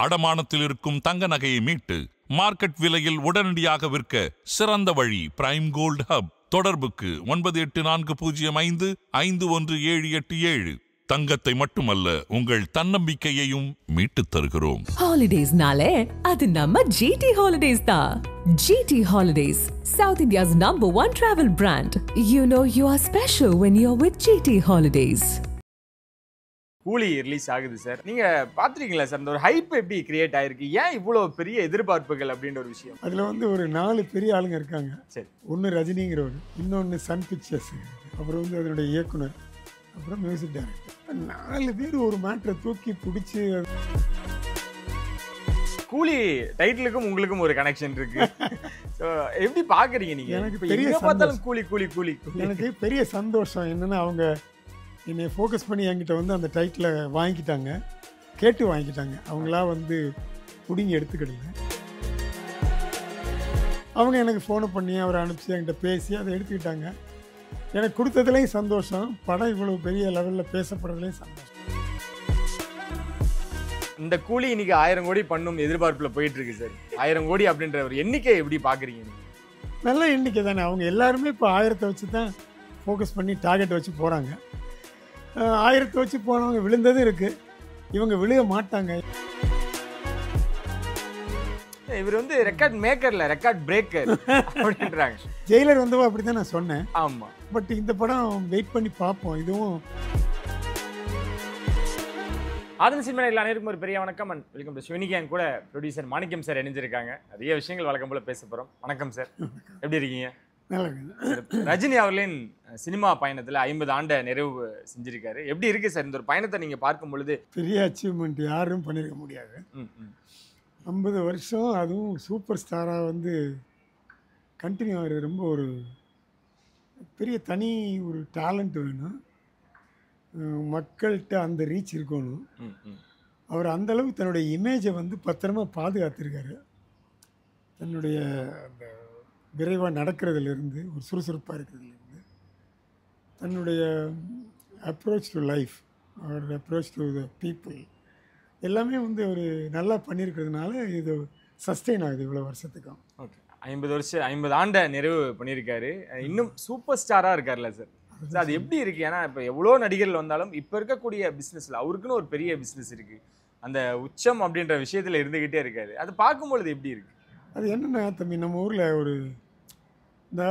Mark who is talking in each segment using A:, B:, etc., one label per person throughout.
A: அடமானத்தில் இருக்கும் தங்க நகையை மீட்டு மார்க்கெட் விலையில் உடனடியாக விற்க சிறந்த வழி பிரைம் கோல்ட் ஹப். தொடர்புக்கு 9845551787. தங்கத்தை மட்டுமல்ல உங்கள் தன்னம்பிக்கையையும் மீட்டுத் தருகிறோம்.
B: ஹாலிடேஸ்னாலே அது நம்ம GT Holidays தான். GT Holidays, South India's #1 travel brand. You know you are special when you're with GT Holidays.
C: கூலி ரிலீஸ் ஆகுது சார். நீங்க பாத்துறீங்களா சார் இந்த ஒரு ஹைப் எப்படி கிரியேட் ஆயிருக்கு? ஏன் இவ்வளவு பெரிய எதிர்பார்ப்புகள் அப்படின்ற ஒரு விஷயம்?
D: அதுல வந்து ஒரு 4 பெரிய ஆளுங்க இருக்காங்க.
C: சரி.
D: ஒன்னு ரஜினிங்கிறவர், இன்னொன்னு சன் பிக்சர்ஸ், அப்புறம் வந்து அதனுடைய இயக்குனர், அப்புறம் மியூசிக் டைரக்டர். 4 பேர் ஒரு மேட்டரை தூக்கி பிடிச்சி.
C: கூலி டைட்டிலுக்கும் உங்களுக்கும் ஒரு கனெக்ஷன் இருக்கு. ஸோ எப்படி பாக்குறீங்க நீங்க?
D: எனக்கு பெரிய
C: பார்த்தாலும் கூலி கூலி கூலி.
D: எனக்கு பெரிய சந்தோஷம் என்னன்னா, அவங்க என்னை ஃபோக்கஸ் பண்ணி என்கிட்ட வந்து அந்த டைட்டிலை வாங்கிக்கிட்டாங்க, கேட்டு வாங்கிக்கிட்டாங்க. அவங்களா வந்து பிடிங்கி எடுத்துக்கிடல. அவங்க எனக்கு ஃபோனை பண்ணி அவரை அனுப்பிச்சு என்கிட்ட பேசி அதை எடுத்துக்கிட்டாங்க. எனக்கு கொடுத்ததுலேயும் சந்தோஷம், படம் இவ்வளோ பெரிய லெவலில் பேசப்படுறதுலேயும் சந்தோஷம்.
C: இந்த கூலி இன்னைக்கு 1000 கோடி பண்ணும் எதிர்பார்ப்புல போயிட்டு இருக்கு சார். 1000 கோடி அப்படின்ற ஒரு எண்ணிக்கை எப்படி பாக்குறீங்க நீங்க?
D: நல்ல எண்ணிக்கை தானே. அவங்க எல்லாருமே இப்போ 1000 வச்சு தான் ஃபோக்கஸ் பண்ணி டார்கெட் வச்சு போகிறாங்க. 1000 வச்சு போனவங்க விழுந்ததும் இருக்குது, இவங்க விழுக மாட்டாங்க.
C: இவர் வந்து ரெக்கார்ட் மேக்கர்ல ரெக்கார்ட் பிரேக்கர் அப்படின்றாங்க.
D: ஜெயிலர் வந்தவோ அப்படி தான் நான் சொன்னேன்.
C: ஆமாம்.
D: பட் இந்த படம் வெயிட் பண்ணி பார்ப்போம். இதுவும்
C: ஆதன் சினிமா அனைவருக்கும் ஒரு பெரிய வணக்கம் அண்ட் வெல்கம் டு சிவனிகி. என் கூட ப்ரொடியூசர் மாணிக்கம் சார் இணைஞ்சிருக்காங்க. நிறைய விஷயங்கள் வழக்கம் போல பேச போகிறோம். வணக்கம் சார், எப்படி இருக்கீங்க?
D: நல்லா இருக்குது.
C: ரஜினி அவர்களின் சினிமா பயணத்தில் 50 ஆண்டை நிறைவு செஞ்சிருக்காரு. எப்படி இருக்கு சார் இந்த ஒரு பயணத்தை நீங்க பார்க்கும் பொழுது?
D: பெரிய அச்சீவ்மெண்ட், யாரும் பண்ணியிருக்க முடியாது. 50 வருஷம், அதுவும் சூப்பர் ஸ்டாராக வந்து கண்டினியூ ஆகிறது ரொம்ப ஒரு பெரிய தனி ஒரு டேலண்ட் வேணும். மக்கள்கிட்ட அந்த ரீச் இருக்கணும். அவர் அந்தளவுக்கு தன்னுடைய இமேஜை வந்து பத்திரமா பாதுகாத்திருக்காரு. தன்னுடைய அந்த விரைவாக நடக்கிறதுலேருந்து, ஒரு சுறுசுறுப்பாக இருக்கிறதுலேருந்து, தன்னுடைய அப்ரோச் டு லைஃப், அவர் அப்ரோச் டு த பீப்புள் எல்லாமே வந்து ஒரு நல்லா பண்ணியிருக்கிறதுனால இது சஸ்டெயின் ஆகுது இவ்வளோ வருஷத்துக்கும்.
C: ஓகே, 50 ஆண்டை நிறைவு பண்ணியிருக்காரு. இன்னும் சூப்பர் ஸ்டாராக இருக்கார்ல சார். அது எப்படி இருக்கு? ஏன்னா இப்போ எவ்வளோ நடிகர்கள் வந்தாலும் இப்போ இருக்கக்கூடிய பிஸ்னஸில் அவருக்குன்னு ஒரு பெரிய பிஸ்னஸ் இருக்கு. அந்த உச்சம் அப்படின்ற விஷயத்தில் இருந்துக்கிட்டே இருக்காரு. அது பார்க்கும்பொழுது எப்படி இருக்கு?
D: அது என்னென்னா தம்பி, நம்ம ஊரில் இந்த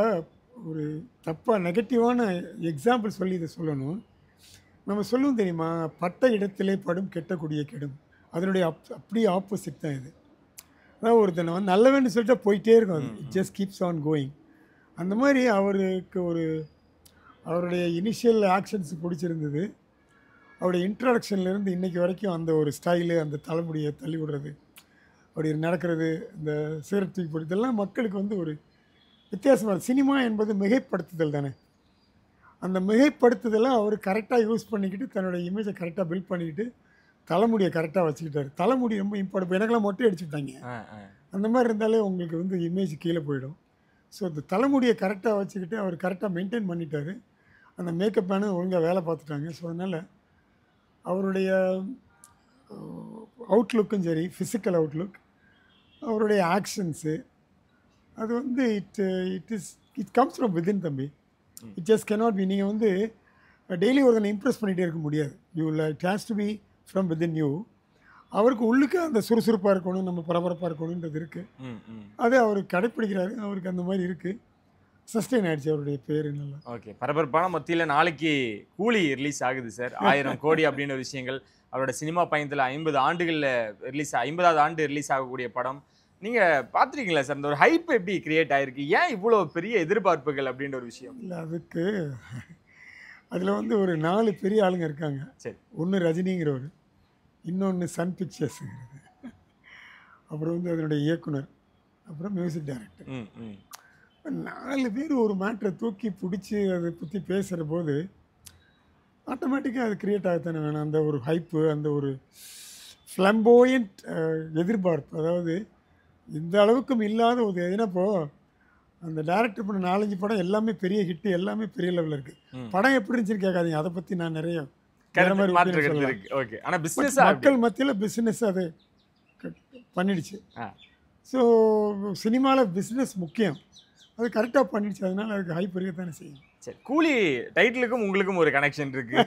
D: ஒரு தப்பாக நெகட்டிவான எக்ஸாம்பிள் சொல்லி இதை சொல்லணும். நம்ம சொல்லுவோம் தெரியுமா, பட்ட இடத்திலே படும் கெட்டக்கூடிய கெடும். அதனுடைய அப்படியே ஆப்போசிட் தான் இது. அதாவது ஒருத்தனை வந்து நல்லவன்னு சொல்லிட்டு போயிட்டே இருக்கும், அது it just keeps on going. அந்த மாதிரி அவருக்கு அவருடைய இனிஷியல் ஆக்ஷன்ஸ் பிடிச்சிருந்தது. அவருடைய இன்ட்ரடக்ஷன்லேருந்து இன்றைக்கி வரைக்கும் அந்த ஒரு ஸ்டைலு, அந்த தலைமுடியை தள்ளி விடுறது, அப்படி நடக்கிறது, இந்த சிகரெட் தூக்கி போடுறது, இதெல்லாம் மக்களுக்கு வந்து ஒரு வித்தியாசமாக. சினிமா என்பது மிகைப்படுத்துதல் தானே. அந்த மிகைப்படுத்துதலை அவர் கரெக்டாக யூஸ் பண்ணிக்கிட்டு தன்னுடைய இமேஜை கரெக்டாக பில்ட் பண்ணிக்கிட்டு தலைமுடியை கரெக்டாக வச்சுக்கிட்டாரு. தலைமுடி ரொம்ப இம்பார்ட்டன்ட். எனக்கெல்லாம் மொட்டை அடிச்சுட்டாங்க. அந்த மாதிரி இருந்தாலே உங்களுக்கு வந்து இமேஜ் கீழே போயிடும். ஸோ அந்த தலைமுடியை கரெக்டாக வச்சுக்கிட்டு அவர் கரெக்டாக மெயின்டைன் பண்ணிட்டார். அந்த மேக்கப் மேனு ஒழுங்காக வேலை பார்த்துட்டாங்க. ஸோ அதனால் அவருடைய அவுட்லுக்கும் சரி, ஃபிசிக்கல் அவுட்லுக், அவருடைய ஆக்ஷன்ஸு, அது வந்து இட் கம்ஸ் ஃப்ரம் வித்தின் தம்பி. It just cannot be. நீங்கள் வந்து டெய்லி ஒருத்தனை இம்ப்ரெஸ் பண்ணிகிட்டே இருக்க முடியாது. It has to be from within you. அவருக்கு உள்ளுக்கு அந்த சுறுசுறுப்பாக இருக்கணும், நம்ம பரபரப்பாக இருக்கணுன்றது இருக்குது. அது அவர் கடைப்பிடிக்கிறாரு. அவருக்கு அந்த மாதிரி இருக்குது. சஸ்டெயின் ஆகிடுச்சு அவருடைய பேர். நல்லா
C: ஓகே. பரபரப்பான மத்தியில் நாளைக்கு கூலி ரிலீஸ் ஆகுது சார். 1000 கோடி அப்படின்ற விஷயங்கள் அவரோட சினிமா பயணத்தில் 50 ஆண்டுகளில் 50வது ஆண்டு ரிலீஸ் ஆகக்கூடிய படம். நீங்கள் பார்த்துருக்கீங்களா சார் இந்த ஒரு ஹைப் எப்படி கிரியேட் ஆகிருக்கு? ஏன் இவ்வளோ பெரிய எதிர்பார்ப்புகள் அப்படின்ற ஒரு விஷயம்?
D: இல்லை, அதுக்கு அதில் வந்து ஒரு 4 பெரிய ஆளுங்க இருக்காங்க.
C: சரி.
D: ஒன்று ரஜினிங்கிறவர், இன்னொன்று சன் பிக்சர்ஸுங்கிறது, அப்புறம் வந்து அதனுடைய இயக்குனர், அப்புறம் மியூசிக் டைரக்டர். 4 பேர் ஒரு மேட்டரை தூக்கி பிடிச்சி அதை பற்றி பேசுகிற போது ஆட்டோமேட்டிக்காக அது க்ரியேட் ஆகத்தானே வேணும். அந்த ஒரு ஹைப்பு, அந்த ஒரு ஃப்ளம்போயண்ட் எதிர்பார்ப்பு, அதாவது இந்த அளவுக்கும் இல்லாத ஒரு எதுனப்போ அந்த டேரக்டர் பண்ண 4-5 படம் எல்லாமே பெரிய ஹிட்டு, எல்லாமே பெரிய லெவலில் இருக்குது. படம் எப்படி இருந்துச்சுன்னு கேட்காதீங்க, அதை பற்றி நான் நிறைய
C: மக்கள் மத்தியில் பிசினஸ்
D: அது பண்ணிடுச்சு.
C: ஆ.
D: ஸோ சினிமாவில் பிஸ்னஸ் முக்கியம், அது கரெக்டாக பண்ணிடுச்சு, அதனால அதுக்கு ஹைப் இருக்கத்தானே செய்யும்.
C: சரி, கூலி டைட்டிலுக்கும் உங்களுக்கும் ஒரு கனெக்ஷன் இருக்கு.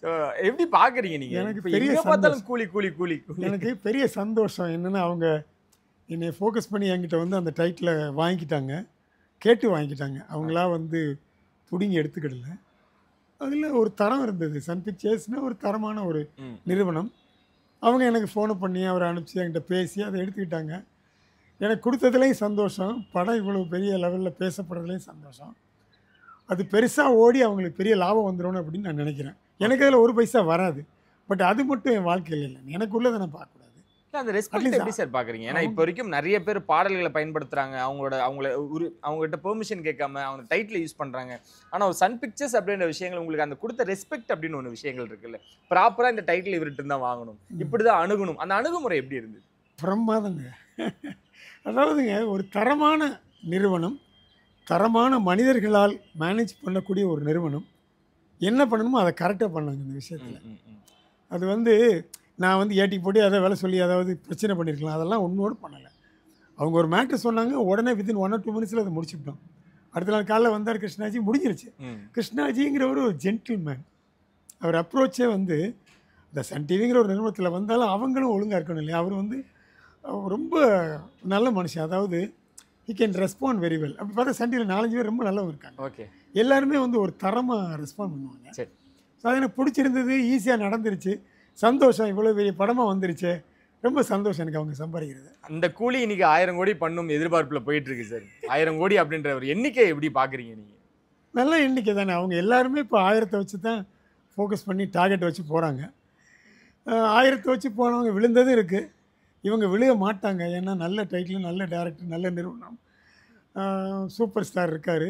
C: ஸோ எப்படி பார்க்குறீங்க நீங்கள்?
D: எனக்கு
C: இப்போ
D: பெரிய
C: எங்கே பார்த்தாலும் கூலி கூலி கூலி கூலி.
D: எனக்கு பெரிய சந்தோஷம் என்னென்னா, அவங்க என்னை ஃபோக்கஸ் பண்ணி என்கிட்ட வந்து அந்த டைட்டிலை வாங்கிக்கிட்டாங்க, கேட்டு வாங்கிக்கிட்டாங்க. அவங்களா வந்து பிடிங்கி எடுத்துக்கிடல. அதில் ஒரு தரம் இருந்தது. சன் பிக்சர்ஸ்னால் ஒரு தரமான ஒரு நிறுவனம். அவங்க எனக்கு ஃபோனை பண்ணி அவரை அனுப்பிச்சி என்கிட்ட பேசி அதை எடுத்துக்கிட்டாங்க. எனக்கு கொடுத்ததுலேயும் சந்தோஷம், படம் இவ்வளோ பெரிய லெவலில் பேசப்படுறதுலேயும் சந்தோஷம். அது பெருசாக ஓடி அவங்களுக்கு பெரிய லாபம் வந்துடும் அப்படின்னு நான் நினைக்கிறேன். எனக்கு அதில் ஒரு பைசா வராது, பட் அது மட்டும் என் வாழ்க்கையில் இல்லை. எனக்குள்ளதை நான் பார்க்கக்கூடாது.
C: அந்த ரெஸ்பெக்ட் எப்படி சார் பார்க்குறீங்க? ஏன்னா இப்போ வரைக்கும் நிறைய பேர் பாடல்களை பயன்படுத்துகிறாங்க, அவங்ககிட்ட பெர்மிஷன் கேட்காம அவங்க டைட்டில் யூஸ் பண்ணுறாங்க. ஆனால் ஒரு சன் பிக்சர்ஸ் அப்படின்ற விஷயங்கள் உங்களுக்கு அந்த கொடுத்த ரெஸ்பெக்ட் அப்படின்னு ஒன்று விஷயங்கள் இருக்குல்ல, ப்ராப்பராக இந்த டைட்டில் இவர்கிட்ட தான் வாங்கணும், இப்படி தான் அணுகணும், அந்த அணுகுமுறை எப்படி இருந்தது?
D: பிரமாதங்க. அதாவதுங்க, ஒரு தரமான நிறுவனம், தரமான மனிதர்களால் மேனேஜ் பண்ணக்கூடிய ஒரு நிறுவனம் என்ன பண்ணணுமோ அதை கரெக்டாக பண்ணாங்க இந்த விஷயத்தில். அது வந்து நான் வந்து ஏட்டி போட்டு அதை வேலை சொல்லி அதாவது பிரச்சனை பண்ணியிருக்கலாம், அதெல்லாம் ஒன்றோடு பண்ணலை. அவங்க ஒரு மேட்ரு சொன்னாங்க, உடனே வித்தின் 1 or 2 minutes அதை முடிச்சுட்டோம். அடுத்த நாள் காலைல வந்தார் கிருஷ்ணாஜி, முடிஞ்சிருச்சு. கிருஷ்ணாஜிங்கிற ஒரு ஜென்டில்மேன். அவர் அப்ரோச்சே வந்து இந்த சன் டிவிங்கிற ஒரு நிறுவனத்தில் வந்தாலும் அவங்களும் ஒழுங்காக இருக்கணும் இல்லையா. அவர் வந்து ரொம்ப நல்ல மனுஷன். அதாவது he can respond very well. அப்படி பார்த்தா சன் டிவியில் 4-5 பேர் ரொம்ப நல்லவங்க இருக்காங்க.
C: ஓகே,
D: எல்லாருமே வந்து ஒரு தரமாக ரெஸ்பாண்ட் பண்ணுவாங்க.
C: சரி,
D: ஸோ அது எனக்கு பிடிச்சிருந்தது, ஈஸியாக நடந்துருச்சு, சந்தோஷம். இவ்வளோ பெரிய படமாக வந்துருச்சு, ரொம்ப சந்தோஷம் எனக்கு அவங்க சம்பாதிக்கிறது.
C: அந்த கூலி இன்னைக்கு 1000 கோடி பண்ணும் எதிர்பார்ப்பில் போயிட்டு இருக்கு சார். 1000 கோடி அப்படின்ற ஒரு எண்ணிக்கை எப்படி பார்க்குறீங்க நீங்கள்?
D: நல்ல எண்ணிக்கை தானே. அவங்க எல்லாருமே இப்போ 1000 வச்சு தான் ஃபோக்கஸ் பண்ணி டார்கெட் வச்சு போகிறாங்க. 1000 வச்சு போனவங்க விழுந்ததும் இருக்குது. இவங்க விழுக மாட்டாங்க, ஏன்னா நல்ல டைட்டில், நல்ல டேரக்டர், நல்ல நிறுவனம், சூப்பர் ஸ்டார் இருக்கார்.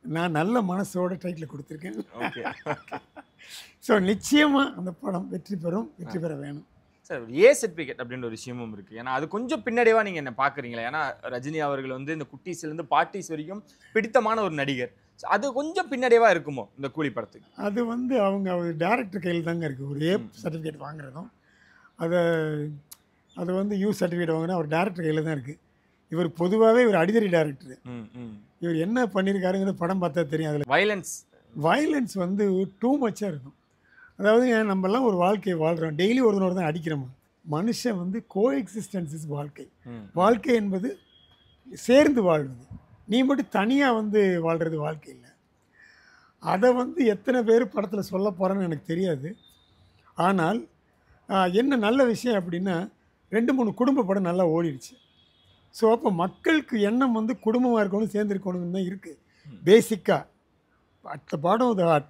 D: நான் நல்ல மனசோட டைட்டில் கொடுத்துருக்கேன்.
C: ஓகே,
D: ஸோ நிச்சயமாக அந்த படம் வெற்றி பெறும், வெற்றி பெற வேணும்.
C: சார், ஏ சர்டிஃபிகேட் அப்படின்ற ஒரு விஷயமும் இருக்குது. ஏன்னா அது கொஞ்சம் பின்னடைவாக நீங்கள் என்ன பார்க்குறீங்களா? ஏன்னா ரஜினி அவர்கள் வந்து இந்த குட்டீஸ்லேருந்து பார்ட்டிஸ் வரைக்கும் பிடித்தமான ஒரு நடிகர். அது கொஞ்சம் பின்னடைவாக இருக்குமோ இந்த கூலி படத்துக்கு?
D: அது வந்து அவங்க டேரக்டர் கையில் தாங்க இருக்குது. ஒரு ஏ சர்டிஃபிகேட் வாங்குறதும் அது வந்து யூ சர்டிஃபிகேட் வாங்கினா அவர் டேரக்டர் கையில் தான் இருக்குது. இவர் பொதுவாகவே இவர் அடிதடி டேரக்டர். இவர் என்ன பண்ணியிருக்காருங்கிறது படம் பார்த்தா தெரியும். அதில் வயலன்ஸ் வந்து டூ மச்சாக இருக்கும். அதாவது நம்மலாம் ஒரு வாழ்க்கையை வாழ்கிறோம், டெய்லி ஒருத்தனோட தான் அடிக்கிறோமா. மனுஷன் வந்து கோ எக்ஸிஸ்டன்ஸ் இஸ் வாழ்க்கை. வாழ்க்கை என்பது சேர்ந்து வாழ்வது. நீ மட்டும் தனியாக வந்து வாழ்கிறது வாழ்க்கை இல்லை. அதை வந்து எத்தனை பேர் படத்தில் சொல்ல போகிறேன்னு எனக்கு தெரியாது. ஆனால் என்ன நல்ல விஷயம் அப்படின்னா, 2-3 குடும்ப படம் நல்லா ஓடிடுச்சு. ஸோ அப்போ மக்களுக்கு எண்ணம் வந்து குடும்பமாக இருக்கணும், சேர்ந்துருக்கணும்னு தான் இருக்குது பேசிக்காக. At the bottom of the heart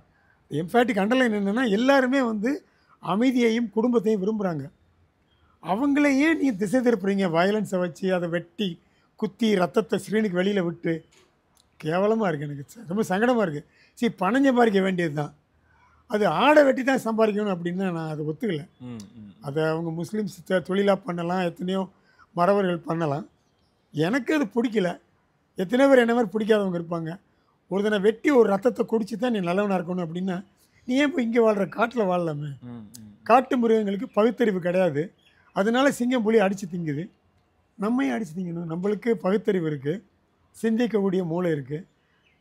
D: emphatic underline என்னென்னா, எல்லாருமே வந்து அமைதியையும் குடும்பத்தையும் விரும்புகிறாங்க. அவங்களையே நீ திசை திருப்புறீங்க வயலன்ஸை வச்சு, அதை வெட்டி குத்தி ரத்தத்தை ஸ்க்ரீனுக்கு வெளியில் விட்டு. கேவலமாக இருக்குது, எனக்கு ரொம்ப சங்கடமாக இருக்குது. சரி, பணம் சம்பாதிக்க வேண்டியது தான், அது ஆடை வெட்டி தான் சம்பாதிக்கணும் அப்படின்னா நான் அதை ஒத்துக்கலை. அதை அவங்க முஸ்லீம்ஸ் தொழிலாக பண்ணலாம், எத்தனையோ மறவர்கள் பண்ணலாம். எனக்கு அது பிடிக்கல. எத்தனை பேர் என்ன மாதிரி பிடிக்காதவங்க இருப்பாங்க. ஒருத்தனை வெட்டி ஒரு ரத்தத்தை குடிச்சு தான் நீ நல்லவனாக இருக்கணும் அப்படின்னா, நீ ஏன் இப்போ இங்கே வாழ்கிற காட்டில் வாழலாமே? காட்டு மிருகங்களுக்கு பகுத்தறிவு கிடையாது, அதனால சிங்கம் புலி அடித்து திங்குது. நம்மையும் அடித்து திங்கணும். நம்மளுக்கு பகுத்தறிவு இருக்குது, சிந்திக்கக்கூடிய மூளை இருக்குது.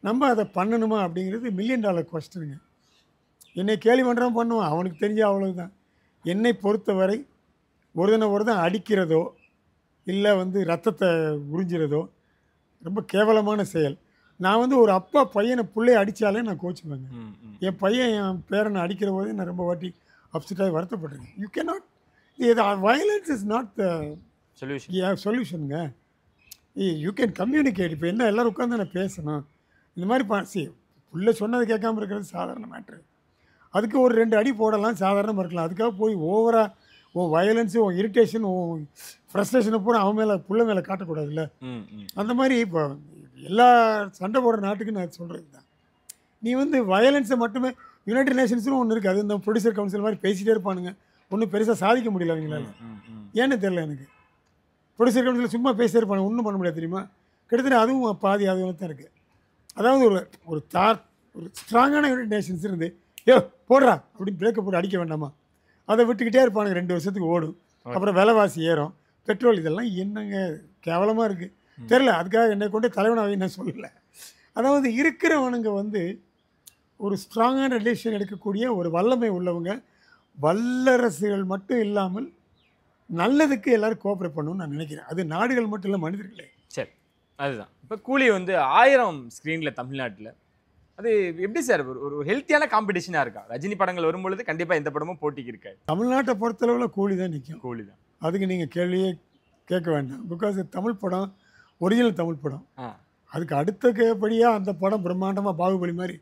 D: நம்ம அதை பண்ணணுமா அப்படிங்கிறது $1 million கொஸ்டினுங்க. என்னை கேலி பண்ணுறவன் பண்ணுவான், அவனுக்கு தெரிஞ்ச அவ்வளவுதான். என்னை பொறுத்தவரை ஒருத்தன் அடிக்கிறதோ இல்லை வந்து ரத்தத்தை உறிஞ்சிறதோ ரொம்ப கேவலமான செயல். நான் வந்து ஒரு அப்பா பையனை பிள்ளைய அடித்தாலே நான் கோச்சுப்பேங்க. என் பையன் என் பேரனை அடிக்கிற போதே நான் ரொம்ப வாட்டி அப்செட்டாகி வருத்தப்பட்டிருக்கேன். You can not, violence is not the சொல்யூஷனுங்க. You can communicate. இப்போ என்ன எல்லோரும் உட்காந்து நான் பேசணும், இந்த மாதிரி புள்ள சொன்னது கேட்காம இருக்கிறது சாதாரண மேட்ரு. அதுக்கு ஒரு 2 அடி போடலாம், சாதாரணமாக இருக்கலாம். அதுக்காக போய் ஓவராக உன் வயலன்ஸு, உன் இரிட்டேஷன், உன் ஃப்ரஸ்ட்ரேஷனை பூரா அவன் மேலே புள்ள மேலே காட்டக்கூடாதுல்ல. அந்த மாதிரி இப்போ எல்லா சண்டை போடுற நாட்டுக்கு நான் சொல்கிறது தான். நீ வந்து வயலன்ஸை மட்டுமே, யுனைடெட் நேஷன்ஸ்னு ஒன்று இருக்குது, அது இந்த ப்ரொடியூசர் கவுன்சில் மாதிரி பேசிகிட்டே இருப்பானுங்க, ஒன்றும் பெருசாக சாதிக்க முடியல அவங்களால. ஏன்னு தெரில எனக்கு. ப்ரொடியூசர் கவுன்சில் சும்மா பேசிட்டே இருப்பாங்க, ஒன்றும் பண்ண முடியாது தெரியுமா. கிட்டத்தட்ட அதுவும் பாதி அதுவும் தான் இருக்குது. அதாவது ஒரு ஸ்ட்ராங்கான யுனைடெட் நேஷன்ஸ் இருந்து போடுறா அப்படின்னு பிரேக்கப் போட்டு அடிக்க வேண்டாமா, அதை விட்டுக்கிட்டே இருப்பானுங்க, 2 வருஷத்துக்கு ஓடும். அப்புறம் விலைவாசி ஏறும், பெட்ரோல், இதெல்லாம் என்னங்க கேவலமாக இருக்குது தெரில. அதுக்காக என்னை கொண்டு தலைவனாக நான் சொல்லலை. அதாவது இருக்கிறவனுங்க வந்து ஒரு ஸ்ட்ராங்கான ரிலேஷன் எடுக்கக்கூடிய ஒரு வல்லமை உள்ளவங்க, வல்லரசுகள் மட்டும் இல்லாமல் நல்லதுக்கு எல்லோரும் கோஆப்ரேட் பண்ணணும்னு நான் நினைக்கிறேன். அது நாடுகள் மட்டும் இல்லை, மனிதர்களே.
C: சரி, அதுதான். இப்போ கூலி வந்து 1000 ஸ்க்ரீனில் தமிழ்நாட்டில் அது எப்படி சார் ஒரு ஹெல்த்தியான காம்படிஷனாக இருக்கா? ரஜினி படங்கள் வரும்பொழுது கண்டிப்பாக எந்த படமும் போட்டிக்கு இருக்காது.
D: தமிழ்நாட்டை பொறுத்தளவில் கூலி தான் நிற்கும்.
C: கூலி தான்.
D: அதுக்கு நீங்கள் கேள்வியே கேட்க வேண்டாம். பிகாஸ் தமிழ் படம் ஒரிஜினல் தமிழ் படம். அதுக்கு அடுத்தபடியாக அந்த படம் பிரம்மாண்டமாக பாகுபலி மாதிரி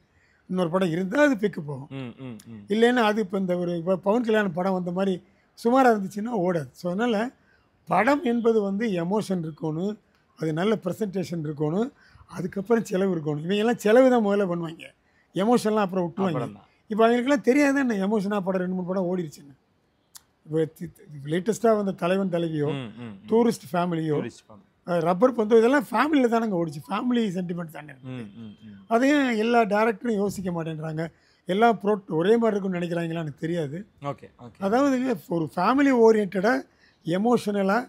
D: இன்னொரு படம் இருந்தால் அது பிக்கு போகும். இல்லைன்னா அது இப்போ இந்த ஒரு இப்போ பவன் கல்யாணம் படம் வந்த மாதிரி சுமாராக இருந்துச்சுன்னா ஓடாது. ஸோ அதனால் படம் என்பது வந்து எமோஷன் இருக்கணும், அது நல்ல ப்ரெசன்டேஷன் இருக்கணும், அதுக்கப்புறம் செலவு இருக்கணும். இவங்கெல்லாம் செலவு தான் முதல்ல பண்ணுவாங்க, எமோஷன்லாம் அப்புறம் விட்டுருவாங்க. இப்போ அவங்களுக்குலாம் தெரியாது என்ன எமோஷனாக படம் 2-3 படம் ஓடிடுச்சுன்னு. இப்போ லேட்டஸ்ட்டாக வந்த தலைவன் தலைவியோ, டூரிஸ்ட் ஃபேமிலியோ, ரப்பர் பந்தோ, இதெல்லாம் ஃபேமிலியில் தானங்க ஓடிச்சு. ஃபேமிலி சென்டிமெண்ட் தானே. அதையும் எல்லா டேரக்டரும் யோசிக்க மாட்டேன்றாங்க. எல்லாம் ஒரே மாதிரி இருக்குன்னு நினைக்கிறாங்களா எனக்கு தெரியாது.
C: ஓகே,
D: அதாவது ஒரு ஃபேமிலி ஓரியன்டாக எமோஷனலாக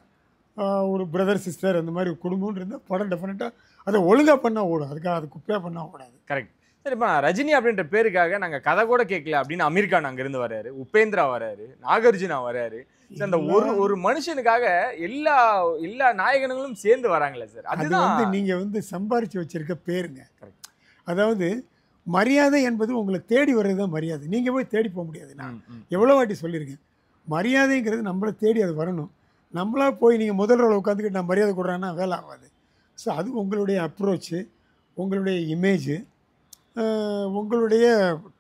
D: ஒரு பிரதர் சிஸ்டர் அந்த மாதிரி குடும்பம்னு இருந்தால் படம் டெஃபினட்டாக அதை ஒழுங்காக பண்ணால் ஓடும். அதுக்காக அது குப்பையாக பண்ணால் ஓடாது.
C: கரெக்ட். சரி, இப்போ ரஜினி அப்படின்ற பேருக்காக நாங்கள் கதை கூட கேட்கல அப்படின்னு அமீர் கான் அங்கேருந்து வர்றாரு, உபேந்திரா வர்றாரு, நாகார்ஜுனா வர்றாரு. அந்த ஒரு மனுஷனுக்காக எல்லா நாயகனுங்களும் சேர்ந்து வராங்களே சார். அது வந்து
D: நீங்கள் வந்து சம்பாரிச்சு வச்சிருக்க பேருங்க. அதாவது மரியாதை என்பது உங்களை தேடி வர்றது தான் மரியாதை. நீங்கள் போய் தேடி போக முடியாது. நான் எவ்வளோ வாட்டி சொல்லியிருக்கேன், மரியாதைங்கிறது நம்மளை தேடி அது வரணும். நம்மளா போய் நீங்கள் முதல் ரோல உட்காந்துக்கிட்டு நான் மரியாதை கொடுறேன்னா வேலை ஆகாது. ஸோ அது உங்களுடைய அப்ரோச்சு, உங்களுடைய இமேஜு, உங்களுடைய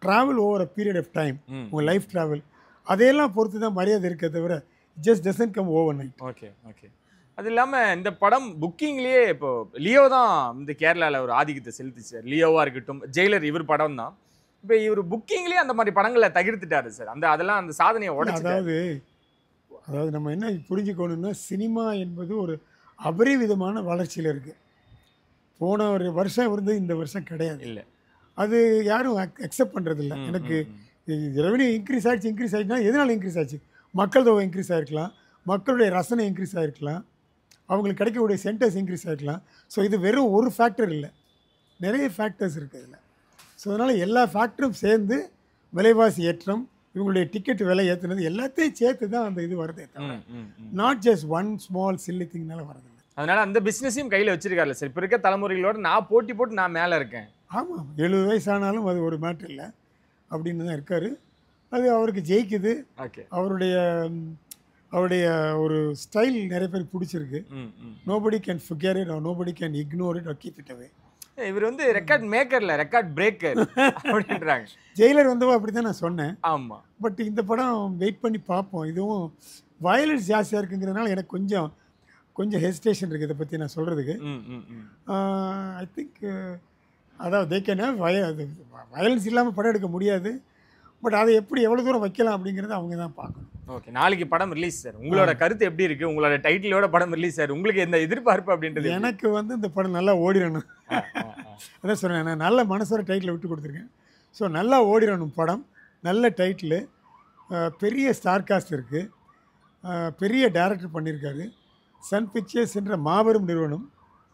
D: travel over a period of time, உங்கள் லைஃப் ட்ராவல், அதையெல்லாம் பொறுத்து தான் மரியாதை இருக்க தவிர just doesn't come overnight.
C: Okay. அது இல்லாமல் இந்த படம் புக்கிங்லேயே இப்போ லியோ தான் இந்த கேரளாவில் ஒரு ஆதிக்கத்தை செலுத்திச்சார். லியோவாக இருக்கட்டும், ஜெயிலர் இவர் படம் தான். இப்போ இவர் புக்கிங்லேயே அந்த மாதிரி படங்களை தகிர்த்துட்டாரு சார். அதெல்லாம் அந்த சாதனையை உடச்சு.
D: அதாவது நம்ம என்ன புரிஞ்சுக்கணும்னா, சினிமா என்பது ஒரு அபரிவிதமான வளர்ச்சியில் இருக்குது. போன ஒரு வருஷம் இருந்தது, இந்த வருஷம் கிடையாது.
C: இல்லை,
D: அது யாரும் அக்செப்ட் பண்ணுறதில்ல. எனக்கு ரெவன்யூ இன்க்ரீஸ் ஆகிடுச்சுன்னா எதனால் இன்க்ரீஸ் ஆச்சு? மக்கள் தொகை இன்க்ரீஸ் ஆகிருக்கலாம், மக்களுடைய ரசனை இன்க்ரீஸ் ஆகிருக்கலாம், அவங்களுக்கு கிடைக்கக்கூடிய சென்டர்ஸ் இன்க்ரீஸ் ஆகிருக்கலாம். ஸோ இது வெறும் ஒரு ஃபேக்டர் இல்லை, நிறைய ஃபேக்டர்ஸ் இருக்குது இதில். ஸோ அதனால் எல்லா ஃபேக்டரும் சேர்ந்து விலைவாசி ஏற்றம், இவங்களுடைய டிக்கெட் விலை ஏற்றுனது எல்லாத்தையும் சேர்த்து தான் அந்த இது வருது. Not just one small silly திங்னால வருது.
C: அதனால அந்த பிஸ்னஸையும் கையில் வச்சிருக்காருல்ல சார். இப்போ இருக்க தலைமுறைகளோட நான் போட்டி போட்டு நான் மேலே இருக்கேன்.
D: ஆமாம், 70 வயசு ஆனாலும் அது ஒரு மேட்ரு இல்லை அப்படின்னு தான் இருக்கார். அது அவருக்கு ஜெயிக்குது. அவருடைய ஒரு ஸ்டைல் நிறைய பேர் பிடிச்சிருக்கு. Nobody can forget it or nobody can ignore it or keep it away.
C: இவர் வந்து ரெக்கார்ட் மேக்கர்ல ரெக்கார்ட் பிரேக்கர் அப்படின்றாங்க.
D: ஜெயிலர் வந்தவோ அப்படி தான் நான் சொன்னேன்.
C: ஆமாம்,
D: பட் இந்த படம் வெயிட் பண்ணி பார்ப்போம். இதுவும் வயலன்ஸ் ஜாஸ்தியாக இருக்குங்கிறதுனால எனக்கு கொஞ்சம் ஹெசிடேஷன் இருக்குது இதை பற்றி நான் சொல்கிறதுக்கு. ஐ திங்க் அதாவது தே கேன் வயலன்ஸ் இல்லாமல் படம் எடுக்க முடியாது. பட் அதை எப்படி எவ்வளோ தூரம் வைக்கலாம் அப்படிங்கிறத அவங்க தான் பார்க்கணும்.
C: ஓகே, நாளைக்கு படம் ரிலீஸ் சார். உங்களோட கருத்து எப்படி இருக்குது? உங்களோட டைட்டிலோட படம் ரிலீஸ் சார். உங்களுக்கு எந்த எதிர்பார்ப்பு அப்படின்றது?
D: எனக்கு வந்து இந்த படம் நல்லா ஓடிடணும். அதான் சொன்னேன், நான் நல்ல மனசோட டைட்டில் விட்டு கொடுத்துருக்கேன். ஸோ நல்லா ஓடிடணும் படம், நல்ல டைட்டிலு, பெரிய ஸ்டார் காஸ்ட் இருக்குது, பெரிய டைரக்டர் பண்ணியிருக்காரு, சன் பிக்சர்ஸ் என்ற மாபெரும் நிறுவனம்.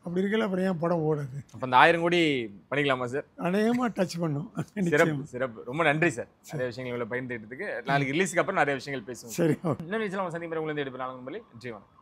D: அப்படி இருக்கல அப்புறம் ஏன் படம் ஓடாது?
C: அப்போ அந்த 1000 கோடி பண்ணிக்கலாமா சார்?
D: அநேகமாக டச் பண்ணும்.
C: சிறப்பு. ரொம்ப நன்றி சார், நிறைய விஷயங்கள் இவ்வளோ பகிர்ந்துக்கிட்டதுக்கு. நாளைக்கு ரிலீஸுக்கு அப்புறம் நிறைய விஷயங்கள் பேசுவோம்.
D: சரி,
C: இன்னும் நிச்சயம் சந்திப்பு உங்களுக்கு எடுப்பு. நாளைக்கு நன்றி, வணக்கம்.